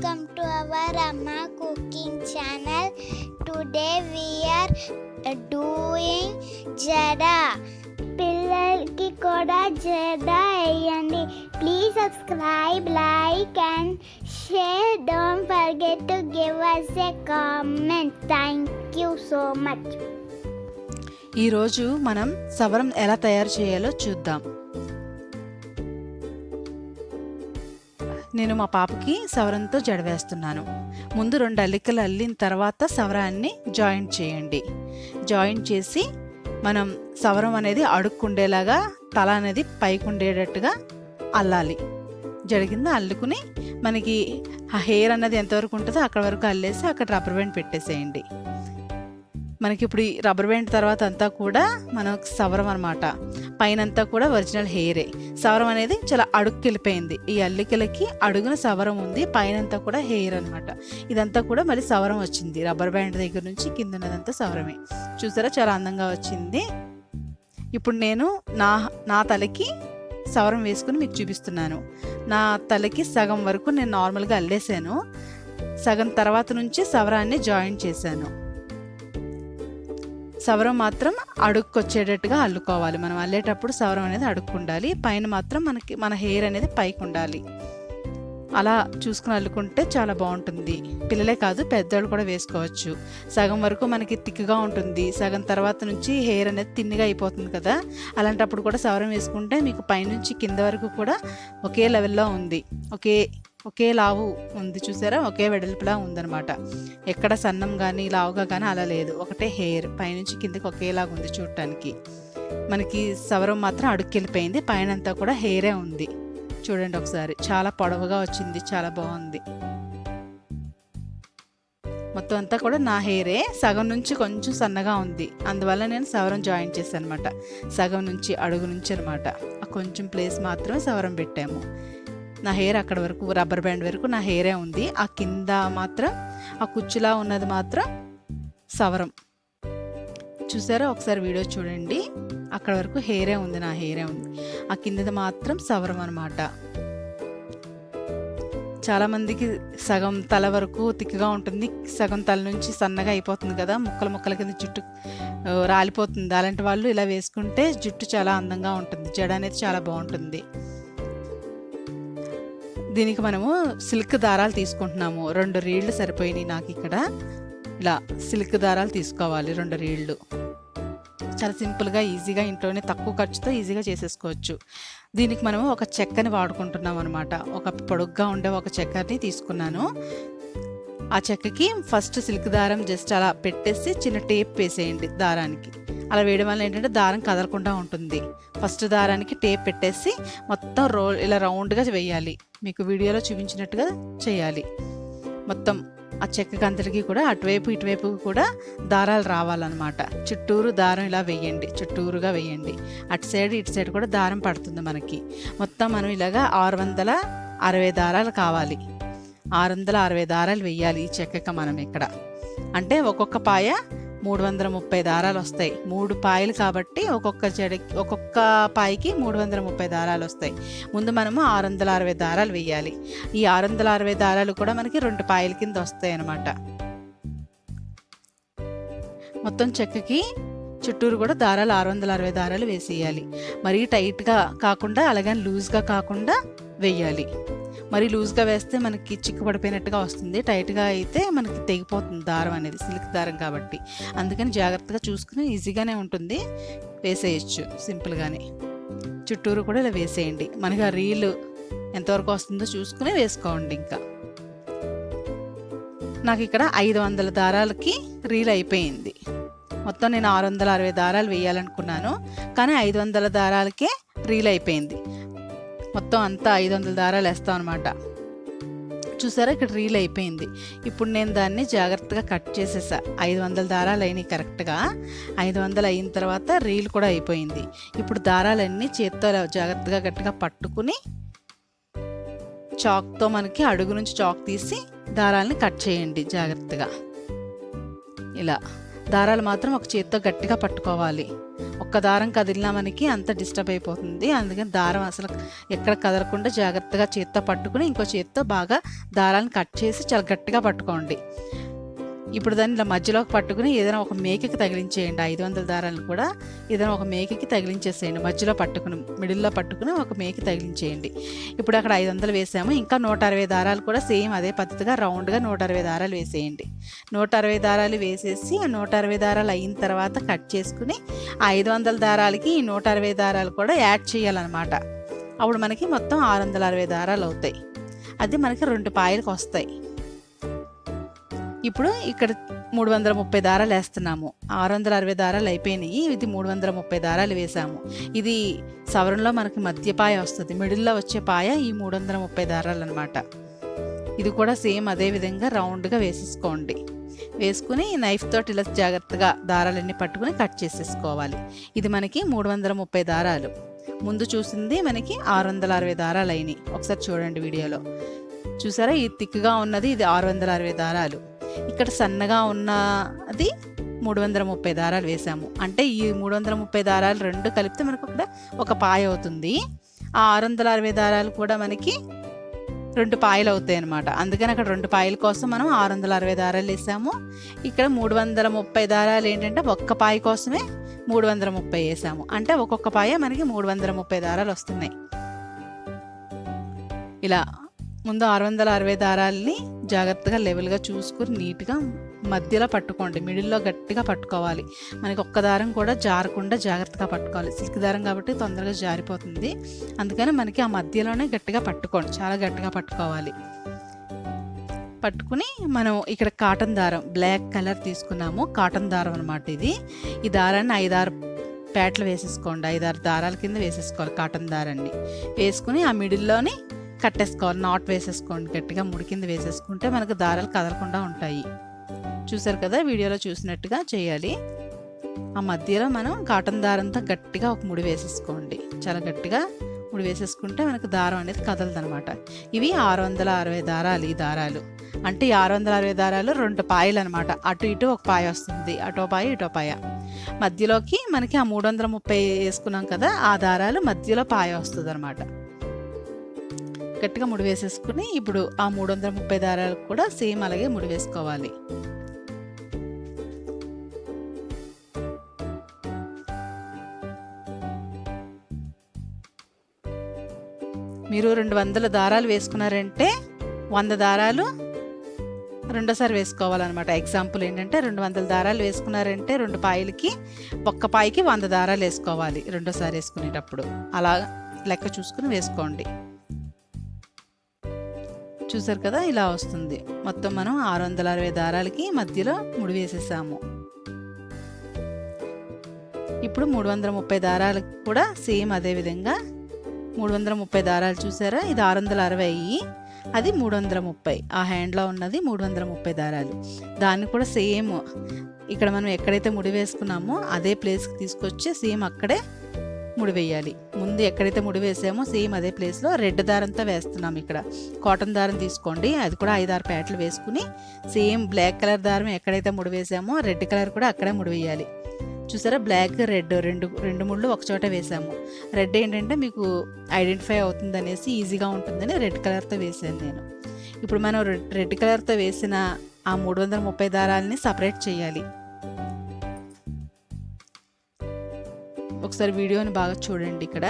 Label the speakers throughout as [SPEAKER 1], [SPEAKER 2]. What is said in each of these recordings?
[SPEAKER 1] welcome to our Amma cooking channel. Today we are doing Jada. పిల్లలకి కూడా జడా వేయండి. Please subscribe, like and share. Don't forget to give us a comment. Thank you so much.
[SPEAKER 2] ఈరోజు మనం సవరం ఎలా తయారు చేయాలో చూద్దాం. నేను మా పాపకి సవరంతో జడ వేస్తున్నాను. ముందు 2 అల్లికలు అల్లిన తర్వాత సవరాన్ని జాయింట్ చేయండి. జాయింట్ చేసి మనం సవరం అనేది అడుక్కుండేలాగా తల అనేది పైకి ఉండేటట్టుగా అల్లాలి. జడ కింద అల్లుకుని మనకి ఆ హెయిర్ అన్నది ఎంతవరకు ఉంటుందో అక్కడ వరకు అల్లేసి అక్కడ రబ్బర్ బ్యాండ్ పెట్టేసేయండి. మనకి ఇప్పుడు ఈ రబ్బర్ బ్యాండ్ తర్వాత అంతా కూడా మనకు సవరం అనమాట. పైనంతా కూడా ఒరిజినల్ హెయిరే. సవరం అనేది చాలా అడుగుకి వెళ్ళిపోయింది. ఈ అల్లికలకి అడుగున సవరం ఉంది, పైనంతా కూడా హెయిర్ అనమాట. ఇదంతా కూడా మళ్ళీ సవరం వచ్చింది. రబ్బర్ బ్యాండ్ దగ్గర నుంచి కింద ఉన్నదంతా సవరమే. చూసారా, చాలా అందంగా వచ్చింది. ఇప్పుడు నేను నా తలకి సవరం వేసుకుని మీకు చూపిస్తున్నాను. నా తలకి సగం వరకు నేను నార్మల్గా అల్లేసాను. సగం తర్వాత నుంచి సవరాన్ని జాయింట్ చేశాను. సవరం మాత్రం అడుక్కు వచ్చేటట్టుగా అల్లుకోవాలి. మనం అల్లేటప్పుడు సవరం అనేది అడుక్కుండాలి. పైన మాత్రం మన హెయిర్ అనేది పైకి ఉండాలి. అలా చూసుకుని అల్లుకుంటే చాలా బాగుంటుంది. పిల్లలే కాదు, పెద్దవాళ్ళు కూడా వేసుకోవచ్చు. సగం వరకు మనకి తిక్కుగా ఉంటుంది, సగం తర్వాత నుంచి హెయిర్ అనేది తిన్నిగా అయిపోతుంది కదా. అలాంటప్పుడు కూడా సవరం వేసుకుంటే మీకు పైనుంచి కింద వరకు కూడా ఒకే లెవెల్లో ఉంది, ఒకే లావు ఉంది. చూసారా, ఒకే వెడల్పులా ఉందన్నమాట. ఎక్కడ సన్నం కానీ లావుగా కానీ అలా లేదు. ఒకటే హెయిర్ పైనుంచి కిందకి ఒకేలాగా ఉంది చూడటానికి. మనకి సవరం మాత్రం అడుక్కెళ్ళిపోయింది, పైన అంతా కూడా హెయిరే ఉంది. చూడండి ఒకసారి, చాలా పొడవుగా వచ్చింది, చాలా బాగుంది. మొత్తం అంతా కూడా నా హెయిరే. సగం నుంచి కొంచెం సన్నగా ఉంది, అందువల్ల నేను సవరం జాయింట్ చేశాను అనమాట. సగం నుంచి అడుగు నుంచి అనమాట. ఆ కొంచెం ప్లేస్ మాత్రమే సవరం పెట్టాము. నా హెయిర్ అక్కడ వరకు, రబ్బర్ బ్యాండ్ వరకు నా హెయిరే ఉంది. ఆ కింద మాత్రం ఆ కుచ్చులా ఉన్నది మాత్రం సవరం. చూసారా, ఒకసారి వీడియో చూడండి. అక్కడ వరకు హెయిరే ఉంది, నా హెయిరే ఉంది. ఆ కిందది మాత్రం సవరం అనమాట. చాలామందికి సగం తల వరకు తిక్కుగా ఉంటుంది, సగం తల నుంచి సన్నగా అయిపోతుంది కదా, ముక్కల కింద జుట్టు రాలిపోతుంది. అలాంటి వాళ్ళు ఇలా వేసుకుంటే జుట్టు చాలా అందంగా ఉంటుంది, జడ అనేది చాలా బాగుంటుంది. దీనికి మనము సిల్క్ దారాలు తీసుకుంటున్నాము. 2 రీళ్ళు సరిపోయినాయి నాకు ఇక్కడ. ఇలా సిల్క్ దారాలు తీసుకోవాలి, 2 రీళ్ళు. చాలా సింపుల్గా, ఈజీగా, ఇంట్లోనే తక్కువ ఖర్చుతో ఈజీగా చేసేసుకోవచ్చు. దీనికి మనము ఒక చెక్కని వాడుకుంటున్నాం అనమాట. ఒక పొడుగ్గా ఉండే ఒక చెక్కని తీసుకున్నాను. ఆ చెక్కకి ఫస్ట్ సిల్క్ దారం జస్ట్ అలా పెట్టేసి చిన్న టేప్ వేసేయండి దారానికి. అలా వేయడం వల్ల ఏంటంటే దారం కదలకుండా ఉంటుంది. ఫస్ట్ దారానికి టేప్ పెట్టేసి మొత్తం ఇలా రౌండ్గా వేయాలి. మీకు వీడియోలో చూపించినట్టుగా చేయాలి. మొత్తం ఆ చెక్కకి అంతటికి కూడా అటువైపు ఇటువైపు కూడా దారాలు రావాలన్నమాట. చుట్టూరు దారం ఇలా వేయండి, చుట్టూరుగా వేయండి. అటు సైడ్ ఇటు సైడ్ కూడా దారం పడుతుంది మనకి. మొత్తం మనం ఇలాగా 660 దారాలు కావాలి. 660 దారాలు వేయాలి ఈ చెక్కకి మనం ఇక్కడ. అంటే ఒక్కొక్క పాయ 330 దారాలు వస్తాయి. 3 పాయలు కాబట్టి ఒక్కొక్క పాయకి 330 దారాలు వస్తాయి. ముందు మనము 660 దారాలు వేయాలి. ఈ 660 దారాలు కూడా మనకి 2 పాయల కింద వస్తాయి అన్నమాట. మొత్తం చెక్కకి చుట్టూరు కూడా దారాలు 660 దారాలు వేసేయాలి. మరీ టైట్గా కాకుండా, అలాగే లూజ్గా కాకుండా వేయాలి. మరి లూజ్గా వేస్తే మనకి చిక్కు పడిపోయినట్టుగా వస్తుంది, టైట్గా అయితే మనకి తెగిపోతుంది దారం అనేది, సిల్క్ దారం కాబట్టి. అందుకని జాగ్రత్తగా చూసుకుని ఈజీగానే ఉంటుంది, వేసేయచ్చు సింపుల్గానే. చుట్టూరు కూడా ఇలా వేసేయండి. మనకి ఆ రీల్ ఎంతవరకు వస్తుందో చూసుకుని వేసుకోండి. ఇంకా నాకు ఇక్కడ 500 దారాలకి రీల్ అయిపోయింది. మొత్తం నేను 660 దారాలు వేయాలనుకున్నాను, కానీ 500 దారాలకే రీల్ అయిపోయింది. మొత్తం అంతా 500 దారాలు వేస్తాం అనమాట. చూసారా, ఇక్కడ రీల్ అయిపోయింది. ఇప్పుడు నేను దాన్ని జాగ్రత్తగా కట్ చేసేసా. 500 దారాలు అయినాయి కరెక్ట్గా. 500 అయిన తర్వాత రీల్ కూడా అయిపోయింది. ఇప్పుడు దారాలన్నీ చేత్తో జాగ్రత్తగా గట్టిగా పట్టుకుని చాక్తో మనకి అడుగు నుంచి చాక్ తీసి దారాలని కట్ చేయండి జాగ్రత్తగా. ఇలా దారాలు మాత్రం ఒక చేత్తో గట్టిగా పట్టుకోవాలి. ఒక్క దారం కదిలినా మనకి అంత డిస్టర్బ్ అయిపోతుంది. అందుకని దారం అసలు ఎక్కడ కదలకుండా జాగ్రత్తగా చేత్తో పట్టుకుని ఇంకో చేత్తో బాగా దారాలను కట్ చేసి చాలా గట్టిగా పట్టుకోండి. ఇప్పుడు దాన్ని ఇలా మధ్యలోకి పట్టుకుని ఏదైనా ఒక మేకకి తగిలించేయండి. 500 దారాలను కూడా ఏదైనా ఒక మేకకి తగిలించేసేయండి. మధ్యలో పట్టుకుని మిడిల్లో పట్టుకుని ఒక మేకి తగిలించేయండి. ఇప్పుడు అక్కడ 500 వేసాము. ఇంకా 160 దారాలు కూడా సేమ్ అదే పద్ధతిగా రౌండ్గా 160 దారాలు వేసేయండి. 160 దారాలు వేసేసి ఆ 160 దారాలు అయిన తర్వాత కట్ చేసుకుని ఆ 500 దారాలకి ఈ 160 దారాలు కూడా యాడ్ చేయాలన్నమాట. అప్పుడు మనకి మొత్తం 660 దారాలు అవుతాయి. అది మనకి 2 పాయలకు వస్తాయి. ఇప్పుడు ఇక్కడ 330 దారాలు వేస్తున్నాము. 660 దారాలు అయిపోయినాయి. ఇది 330 దారాలు వేసాము. ఇది సవరంలో మనకి మధ్య పాయ వస్తుంది. మిడిల్లో వచ్చే పాయ ఈ 330 దారాలు అనమాట. ఇది కూడా సేమ్ అదే విధంగా రౌండ్గా వేసేసుకోండి. వేసుకుని నైఫ్ తోటి ఇలా జాగ్రత్తగా దారాలన్నీ పట్టుకుని కట్ చేసేసుకోవాలి. ఇది మనకి 330 దారాలు. ముందు చూసింది మనకి 660 దారాలు అయినాయి. ఒకసారి చూడండి వీడియోలో. చూసారా, ఈ థిక్గా ఉన్నది ఇది 660 దారాలు. ఇక్కడ సన్నగా ఉన్నది 330 దారాలు వేసాము. అంటే ఈ 330 దారాలు రెండు కలిపితే మనకు ఇక్కడ ఒక పాయ అవుతుంది. ఆ 660 దారాలు కూడా మనకి 2 పాయలు అవుతాయి అన్నమాట. అందుకని అక్కడ 2 పాయల కోసం మనం 660 దారాలు వేసాము. ఇక్కడ 330 దారాలు ఏంటంటే ఒక్క పాయ కోసమే 330 వేసాము. అంటే ఒక్కొక్క పాయ మనకి 330 దారాలు వస్తున్నాయి. ఇలా ముందు 660 దారాలని జాగ్రత్తగా లెవెల్గా చూసుకుని నీట్గా మధ్యలో పట్టుకోండి. మిడిల్లో గట్టిగా పట్టుకోవాలి. మనకి ఒక్క దారం కూడా జారకుండా జాగ్రత్తగా పట్టుకోవాలి. సిల్క్ దారం కాబట్టి తొందరగా జారిపోతుంది. అందుకని మనకి ఆ మధ్యలోనే గట్టిగా పట్టుకోండి. చాలా గట్టిగా పట్టుకోవాలి. పట్టుకుని మనం ఇక్కడ కాటన్ దారం బ్లాక్ కలర్ తీసుకున్నాము. కాటన్ దారం అనమాట ఇది. ఈ దారాన్ని 5-6 పేటలు వేసేసుకోండి. 5-6 దారాల కింద వేసేసుకోవాలి కాటన్ దారాన్ని. వేసుకుని ఆ మిడిల్లోని కట్టేసుకోవాలి. నాట్ వేసేసుకోండి. గట్టిగా ముడి కింద వేసేసుకుంటే మనకు దారాలు కదలకుండా ఉంటాయి. చూసారు కదా, వీడియోలో చూసినట్టుగా చేయాలి. ఆ మధ్యలో మనం కాటన్ దారంతో గట్టిగా ఒక ముడి వేసేసుకోండి. చాలా గట్టిగా ముడి వేసేసుకుంటే మనకు దారం అనేది కదలదనమాట. ఇవి 660 దారాలు. ఈ దారాలు అంటే ఈ 660 దారాలు 2 పాయలు అనమాట. అటు ఇటు ఒక పాయ వస్తుంది. అటో పాయ ఇటో పాయ. మధ్యలోకి మనకి ఆ 330 వేసుకున్నాం కదా, ఆ దారాలు మధ్యలో పాయ వస్తుంది అనమాట. గట్టిగా ముడి వేసేసుకుని ఇప్పుడు ఆ 330 దారాలు కూడా సేమ్ అలాగే ముడి వేసుకోవాలి. మీరు 200 దారాలు వేసుకున్నారంటే 100 దారాలు రెండోసారి వేసుకోవాలన్నమాట. ఎగ్జాంపుల్ ఏంటంటే 200 దారాలు వేసుకున్నారంటే 2 పాయలకి ఒక్క పాయకి 100 దారాలు వేసుకోవాలి రెండోసారి వేసుకునేటప్పుడు. అలా లెక్క చూసుకుని వేసుకోండి. చూసారు కదా, ఇలా వస్తుంది. మొత్తం మనం 660 దారాలకి మధ్యలో ముడి వేసేసాము. ఇప్పుడు 330 దారాలకు కూడా సేమ్ అదే విధంగా 330 దారాలు చూసారా, ఇది 660 అయ్యి అది 330. ఆ హ్యాండ్లో ఉన్నది 330 దారాలు. దాన్ని కూడా సేమ్ ఇక్కడ మనం ఎక్కడైతే ముడి వేసుకున్నామో అదే ప్లేస్కి తీసుకొచ్చి సేమ్ అక్కడే ముడి వేయాలి. ముందు ఎక్కడైతే ముడి వేసామో సేమ్ అదే ప్లేస్లో రెడ్ దారంతో వేస్తున్నాం. ఇక్కడ కాటన్ దారం తీసుకోండి. అది కూడా 5-6 పేటలు వేసుకుని సేమ్ బ్లాక్ కలర్ దారం ఎక్కడైతే ముడి వేసామో రెడ్ కలర్ కూడా అక్కడే ముడి వేయాలి. చూసారా, బ్లాక్ రెడ్ రెండు ముళ్ళు ఒక చోట వేసాము. రెడ్ ఏంటంటే మీకు ఐడెంటిఫై అవుతుంది అనేసి ఈజీగా ఉంటుందని రెడ్ కలర్తో వేసాను నేను. ఇప్పుడు మనం రెడ్ కలర్తో వేసిన ఆ 330 దారాలని సపరేట్ చేయాలి. ఒకసారి వీడియోని బాగా చూడండి. ఇక్కడ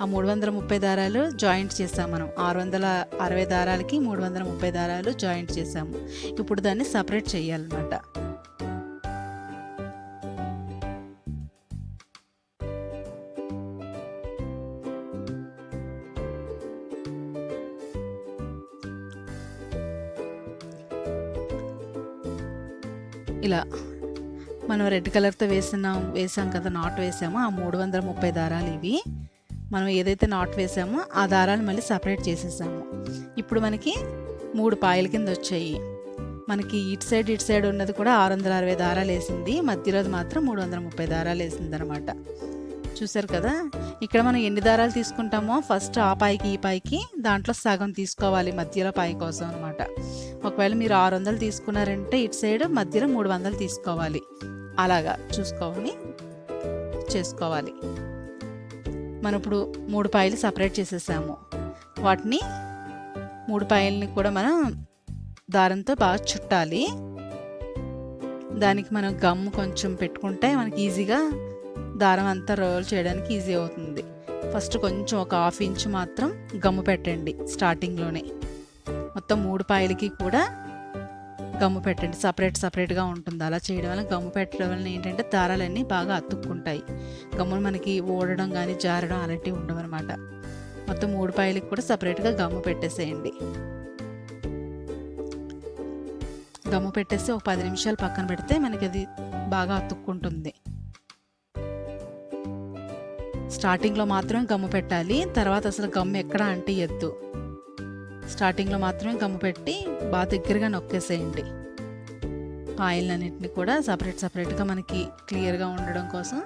[SPEAKER 2] ఆ 330 దారాలు జాయింట్ చేసాము మనం. 660 దారాలకి 330 దారాలు జాయింట్ చేసాము. ఇప్పుడు దాన్ని సపరేట్ చేయాలన్నమాట. ఇలా మనం రెడ్ కలర్తో వేసాం కదా, నాట్ వేసాము. ఆ 330 దారాలు ఇవి. మనం ఏదైతే నాట్ వేసామో ఆ దారాలు మళ్ళీ సపరేట్ చేసేసాము. ఇప్పుడు మనకి 3 పాయల కింద వచ్చాయి. మనకి ఇటు సైడ్ ఉన్నది కూడా 660 దారాలు వేసింది. మధ్యలోది మాత్రం 330 దారాలు వేసింది అనమాట. చూసారు కదా, ఇక్కడ మనం ఎన్ని దారాలు తీసుకుంటామో ఫస్ట్ ఆ పాయికి ఈ పాయికి దాంట్లో సగం తీసుకోవాలి మధ్యలో పాయి కోసం అనమాట. ఒకవేళ మీరు 600 తీసుకున్నారంటే ఇటు సైడ్ మధ్యలో 300 తీసుకోవాలి. అలాగా చూసుకొని చేసుకోవాలి. మనం ఇప్పుడు 3 పాయలు సపరేట్ చేసేసాము. వాటిని 3 పాయల్ని కూడా మనం దారంతో బాగా చుట్టాలి. దానికి మనం గమ్ కొంచెం పెట్టుకుంటే మనకి ఈజీగా దారం అంతా రోల్ చేయడానికి ఈజీ అవుతుంది. ఫస్ట్ కొంచెం ఒక 1/2 ఇంచ్ మాత్రం గమ్ము పెట్టండి స్టార్టింగ్లోనే. మొత్తం 3 పాయలకి కూడా గమ్ము పెట్టండి, సపరేట్గా ఉంటుంది. అలా చేయడం వల్ల, గమ్ము పెట్టడం వల్ల ఏంటంటే దారాలన్నీ బాగా అతుక్కుంటాయి. గమ్మును మనకి ఓడడం కానీ జారడం అలాంటివి ఉండవు అనమాట. మొత్తం 3 పాయలకి కూడా సపరేట్గా గమ్ము పెట్టేసేయండి. గమ్ము పెట్టేసి ఒక 10 నిమిషాలు పక్కన పెడితే మనకి అది బాగా అతుక్కుంటుంది. స్టార్టింగ్లో మాత్రమే గమ్ము పెట్టాలి, తర్వాత అసలు గమ్ము ఎక్కడ అంటియద్దు. స్టార్టింగ్లో మాత్రమే గమ్ము పెట్టి బాగా దగ్గరగా నొక్కేసేయండి. పాయలన్నింటినీ కూడా సపరేట్గా మనకి క్లియర్గా ఉండడం కోసం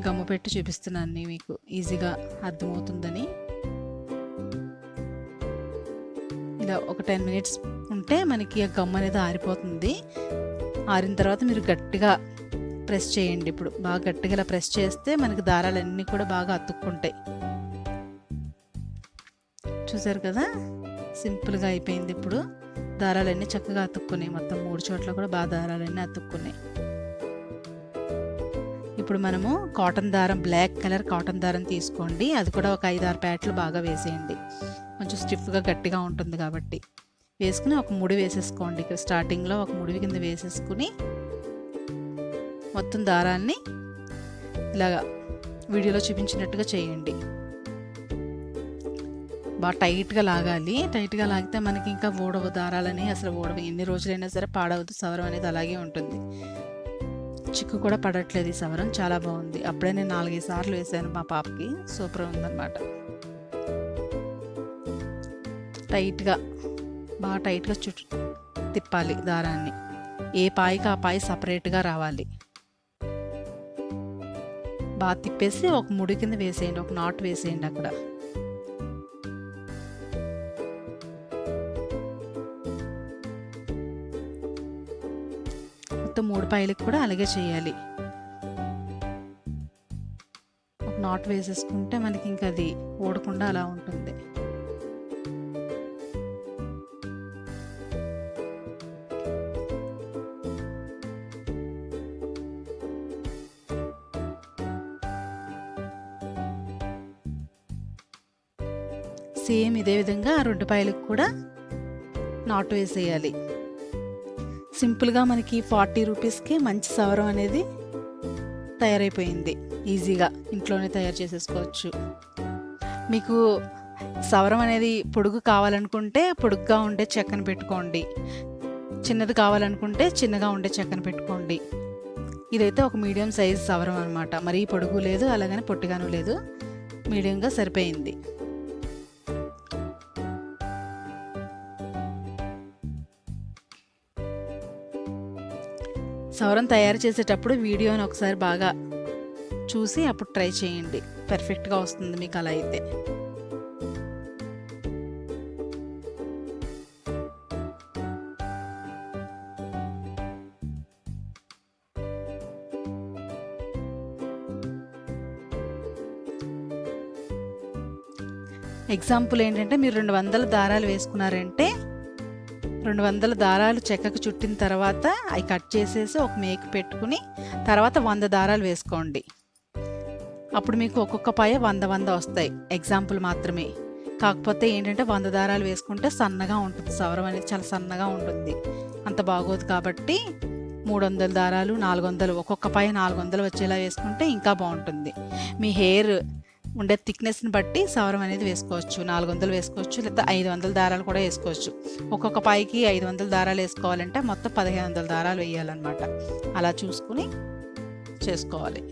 [SPEAKER 2] గమ్ము పెట్టి చూపిస్తున్నాను మీకు, ఈజీగా అర్థమవుతుందని. ఇలా ఒక 10 మినిట్స్ ఉంటే మనకి ఆ గమ్ అనేది ఆరిపోతుంది. ఆరిన తర్వాత మీరు గట్టిగా ప్రెస్ చేయండి. ఇప్పుడు బాగా గట్టిగా ఇలా ప్రెస్ చేస్తే మనకి దారాలన్నీ కూడా బాగా అతుక్కుంటాయి. చూసారు కదా, సింపుల్గా అయిపోయింది. ఇప్పుడు దారాలన్నీ చక్కగా అతుక్కున్నాయి. మొత్తం 3 చోట్ల కూడా బాగా దారాలన్నీ అతుక్కున్నాయి. ఇప్పుడు మనము కాటన్ దారం, బ్లాక్ కలర్ కాటన్ దారం తీసుకోండి. అది కూడా ఒక 5-6 ప్యాట్లు బాగా వేసేయండి. కొంచెం స్టిఫ్గా గట్టిగా ఉంటుంది కాబట్టి వేసుకుని ఒక ముడి వేసేసుకోండి. ఇక్కడ స్టార్టింగ్లో ఒక ముడి కింద వేసేసుకుని మొత్తం దారాన్ని ఇలాగా వీడియోలో చూపించినట్టుగా చేయండి. బాగా టైట్గా లాగాలి. టైట్గా లాగితే మనకి ఇంకా ఊడవు దారాలని, అసలు ఊడవు. ఎన్ని రోజులైనా సరే పాడవద్దు. సవరం అనేది అలాగే ఉంటుంది. చిక్కు కూడా పడట్లేదు. ఈ సవరం చాలా బాగుంది. అప్పుడే నేను 4-5 సార్లు వేసాను మా పాపకి. సూపర్ ఉందన్నమాట. బాగా టైట్గా తిప్పాలి దారాన్ని. ఏ పాయికి ఆ పాయి సపరేట్గా రావాలి. బాగా తిప్పేసి ఒక ముడి కింద వేసేయండి, ఒక నాట్ వేసేయండి అక్కడ. మొత్తం 3 పాయలకి కూడా అలాగే చేయాలి. ఒక నాట్ వేసేసుకుంటే మనకి ఇంకా అది ఊడకుండా అలా ఉంటుంది. సేమ్ ఇదే విధంగా ఆ 2 పాయలకు కూడా నాటు వేసేయాలి. సింపుల్గా మనకి 40 రూపీస్కి మంచి సవరం అనేది తయారైపోయింది. ఈజీగా ఇంట్లోనే తయారు చేసేసుకోవచ్చు. మీకు సవరం అనేది పొడుగు కావాలనుకుంటే పొడుగ్గా ఉండే చెక్కను పెట్టుకోండి, చిన్నది కావాలనుకుంటే చిన్నగా ఉండే చెక్కను పెట్టుకోండి. ఇదైతే ఒక మీడియం సైజ్ సవరం అనమాట. మరీ పొడుగు లేదు, అలాగని పొట్టిగాను లేదు, మీడియంగా సరిపోయింది. సవరం తయారు చేసేటప్పుడు వీడియోని ఒకసారి బాగా చూసి అప్పుడు ట్రై చేయండి. పర్ఫెక్ట్గా వస్తుంది మీకు అలా అయితే. ఎగ్జాంపుల్ ఏంటంటే, మీరు 200 దారాలు వేసుకున్నారంటే 200 దారాలు చెక్కకు చుట్టిన తర్వాత అవి కట్ చేసేసి ఒక మేకు పెట్టుకుని తర్వాత 100 దారాలు వేసుకోండి. అప్పుడు మీకు ఒక్కొక్క పాయ 100 వస్తాయి. ఎగ్జాంపుల్ మాత్రమే. కాకపోతే ఏంటంటే 100 దారాలు వేసుకుంటే సన్నగా ఉంటుంది. సవరం అనేది చాలా సన్నగా ఉంటుంది. అంత బాగోదు కాబట్టి 300 దారాలు, 400, ఒక్కొక్క పాయ 400 వచ్చేలా వేసుకుంటే ఇంకా బాగుంటుంది. మీ హెయిర్ ఉండే థిక్నెస్ని బట్టి సవరం అనేది వేసుకోవచ్చు. 400 వేసుకోవచ్చు, లేదా 500 దారాలు కూడా వేసుకోవచ్చు. ఒక్కొక్క పాయికి 500 దారాలు వేసుకోవాలంటే మొత్తం 1500 దారాలు వేయాలన్నమాట. అలా చూసుకుని చేసుకోవాలి.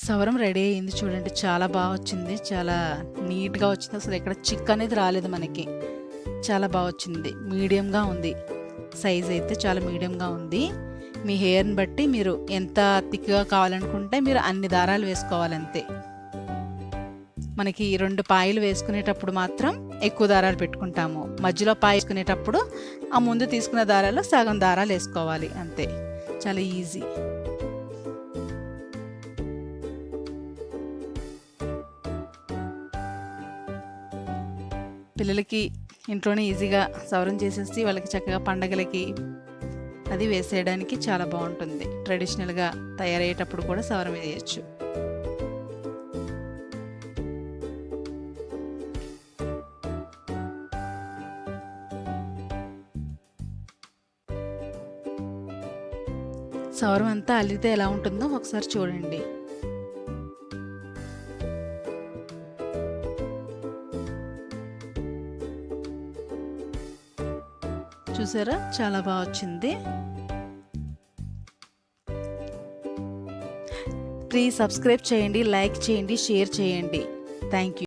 [SPEAKER 2] సవరం రెడీ అయ్యింది చూడండి, చాలా బాగా వచ్చింది, చాలా నీట్గా వచ్చింది. అసలు ఎక్కడ చిక్ అనేది రాలేదు మనకి, చాలా బాగా వచ్చింది. మీడియంగా ఉంది సైజ్ అయితే, చాలా మీడియంగా ఉంది. మీ హెయిర్ని బట్టి మీరు ఎంత థిక్గా కావాలనుకుంటే మీరు అన్ని దారాలు వేసుకోవాలంతే. మనకి 2 పాయలు వేసుకునేటప్పుడు మాత్రం ఎక్కువ దారాలు పెట్టుకుంటాము, మధ్యలో పాయ వేసుకునేటప్పుడు ఆ ముందు తీసుకున్న దారాల్లో సగం దారాలు వేసుకోవాలి అంతే. చాలా ఈజీ. పిల్లలకి ఇంట్లోనే ఈజీగా సవరం చేసేసి వాళ్ళకి చక్కగా పండగలకి అది వేసేయడానికి చాలా బాగుంటుంది. ట్రెడిషనల్గా తయారయ్యేటప్పుడు కూడా సవరం వేయచ్చు. సవరం అంతా అల్లితే ఎలా ఉంటుందో ఒకసారి చూడండి. చూసారా, చాలా బాగా వచ్చింది. ప్లీజ్ సబ్స్క్రైబ్ చేయండి, లైక్ చేయండి, షేర్ చేయండి. Thank you.